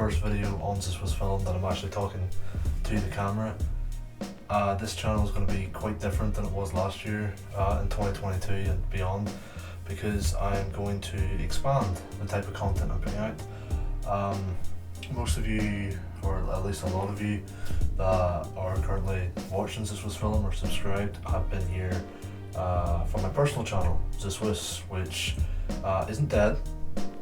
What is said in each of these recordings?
first video on ZeusWeusFilm that I'm actually talking to the camera. This channel is going to be quite different than it was last year in 2022 and beyond, because I'm going to expand the type of content I'm putting out. Most of you, or at least a lot of you that are currently watching ZeusWeusFilm or subscribed, have been here from my personal channel, ZeusWeus, which isn't dead.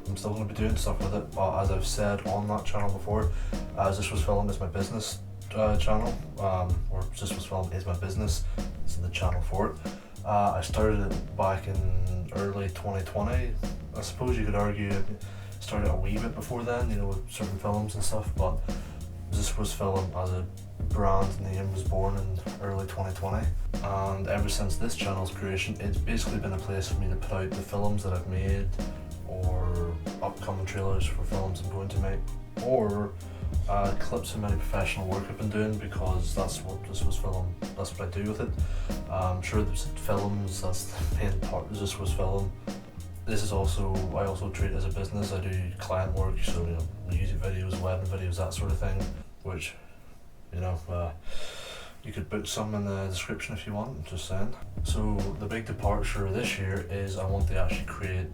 I'm still going to be doing stuff with it, but as I've said on that channel before, ZeusWeusFilm is my business channel, or ZeusWeusFilm is my business. This is the channel for it. I started it back in early 2020. I suppose you could argue I started a wee bit before then, you know, with certain films and stuff, but ZeusWeusFilm as a brand name was born in early 2020, and ever since this channel's creation, it's basically been a place for me to put out the films that I've made, or upcoming trailers for films I'm going to make, or clips of my professional work I've been doing, because that's what ZeusWeusFilm, that's what I do with it. I'm sure there's films, that's the main part of ZeusWeusFilm. This is also, I also treat it as a business. I do client work, so you know, music videos, wedding videos, that sort of thing, which, you know, you could put some in the description if you want, I'm just saying. So the big departure this year is I want to actually create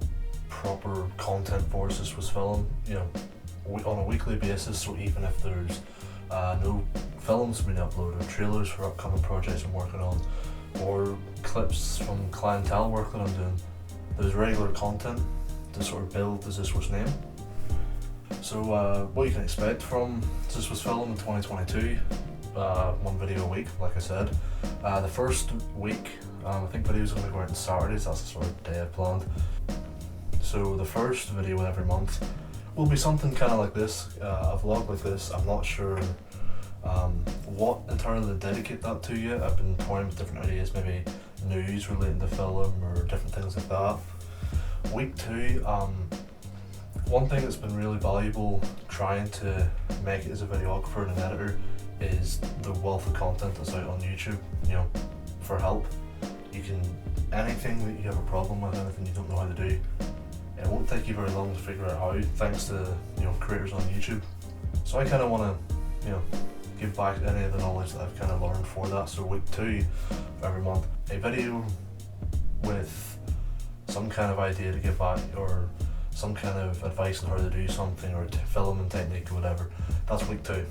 proper content for ZeusWeusFilm, you know, on a weekly basis. So even if there's no films being uploaded, or trailers for upcoming projects I'm working on, or clips from clientele work that I'm doing, there's regular content to sort of build the ZeusWeus name. So what you can expect from ZeusWeusFilm in 2022, one video a week, like I said. The first week, I think videos are going to go out on Saturdays, that's the sort of day I've planned. So the first video every month will be something kind of like this, a vlog like this. I'm not sure what entirely to dedicate that to yet. I've been toying with different ideas, maybe news relating to film or different things like that. Week 2, one thing that's been really valuable trying to make it as a videographer and an editor is the wealth of content that's out on YouTube, you know, for help. You can, anything that you have a problem with, anything you don't know how to do, it won't take you very long to figure out how, thanks to, you know, creators on YouTube. So I kind of want to, you know, give back any of the knowledge that I've kind of learned for that. So week 2 of every month, a video with some kind of idea to give back, or some kind of advice on how to do something, or filming technique or whatever. That's week 2.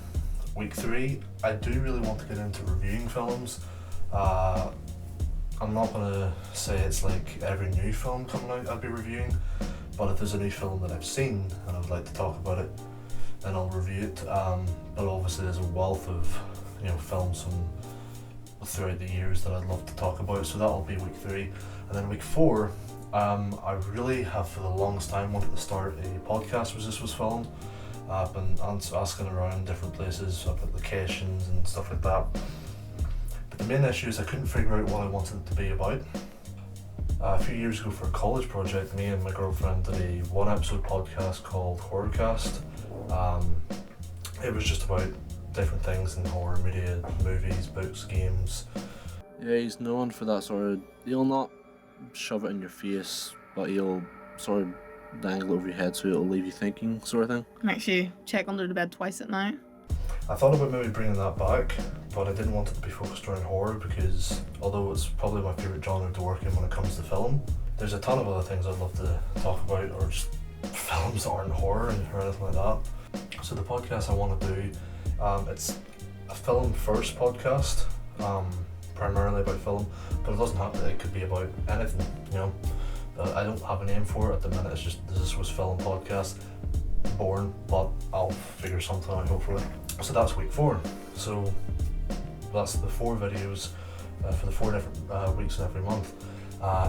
Week 3, I do really want to get into reviewing films. I'm not going to say it's like every new film coming out I'll be reviewing, but if there's a new film that I've seen and I would like to talk about it, then I'll review it. But obviously there's a wealth of, you know, films from throughout the years that I'd love to talk about, so that'll be week 3. And then week 4, I really have for the longest time wanted to start a podcast with ZeusWeusFilm. I've been asking around different places about locations and stuff like that. But the main issue is I couldn't figure out what I wanted it to be about. A few years ago for a college project, me and my girlfriend did a 1-episode podcast called Horrorcast. It was just about different things in horror media, movies, books, games. Yeah, he's known for that sort of, he'll not shove it in your face, but he'll sort of dangle it over your head so it'll leave you thinking, sort of thing. Makes you check under the bed twice at night. I thought about maybe bringing that back, but I didn't want it to be focused around horror, because although it's probably my favourite genre to work in when it comes to film, there's a ton of other things I'd love to talk about, or just films that aren't horror or anything like that. So the podcast I want to do, it's a film first podcast, primarily about film, but it doesn't have to, it could be about anything, you know. I don't have a name for it at the minute, it's just the ZeusWeusFilm podcast. Boring, but I'll figure something out hopefully. So that's week 4. So that's the 4 videos for the 4 different weeks of every month.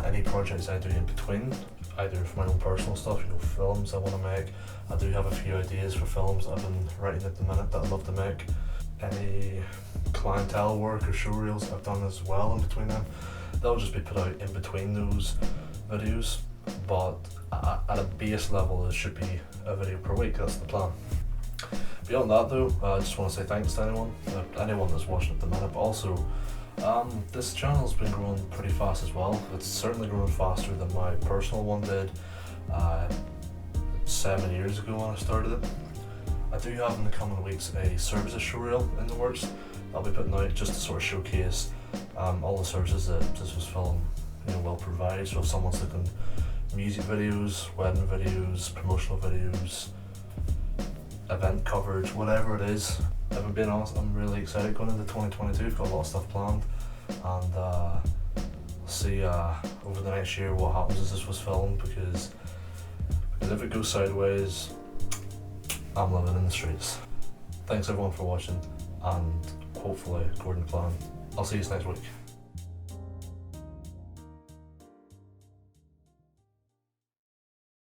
Any projects I do in between, either for my own personal stuff, you know, films I want to make. I do have a few ideas for films I've been writing at the minute that I'd love to make. Any clientele work or showreels I've done as well in between them, they'll just be put out in between those videos, but at a base level it should be a video per week. That's the plan. Beyond that though, I just want to say thanks to anyone that's watching at the minute, but also this channel's been growing pretty fast as well. It's certainly growing faster than my personal one did 7 years ago when I started it. I do have in the coming weeks a services showreel in the works that I'll be putting out just to sort of showcase all the services that ZeusWeusFilm will provide. So if someone's looking music videos, wedding videos, promotional videos, event coverage, whatever it is. If I'm being honest, I'm really excited going into 2022. I've got a lot of stuff planned, and see over the next year what happens as ZeusWeusFilm, because if it goes sideways, I'm living in the streets. Thanks everyone for watching, and hopefully according to plan, I'll see you next week.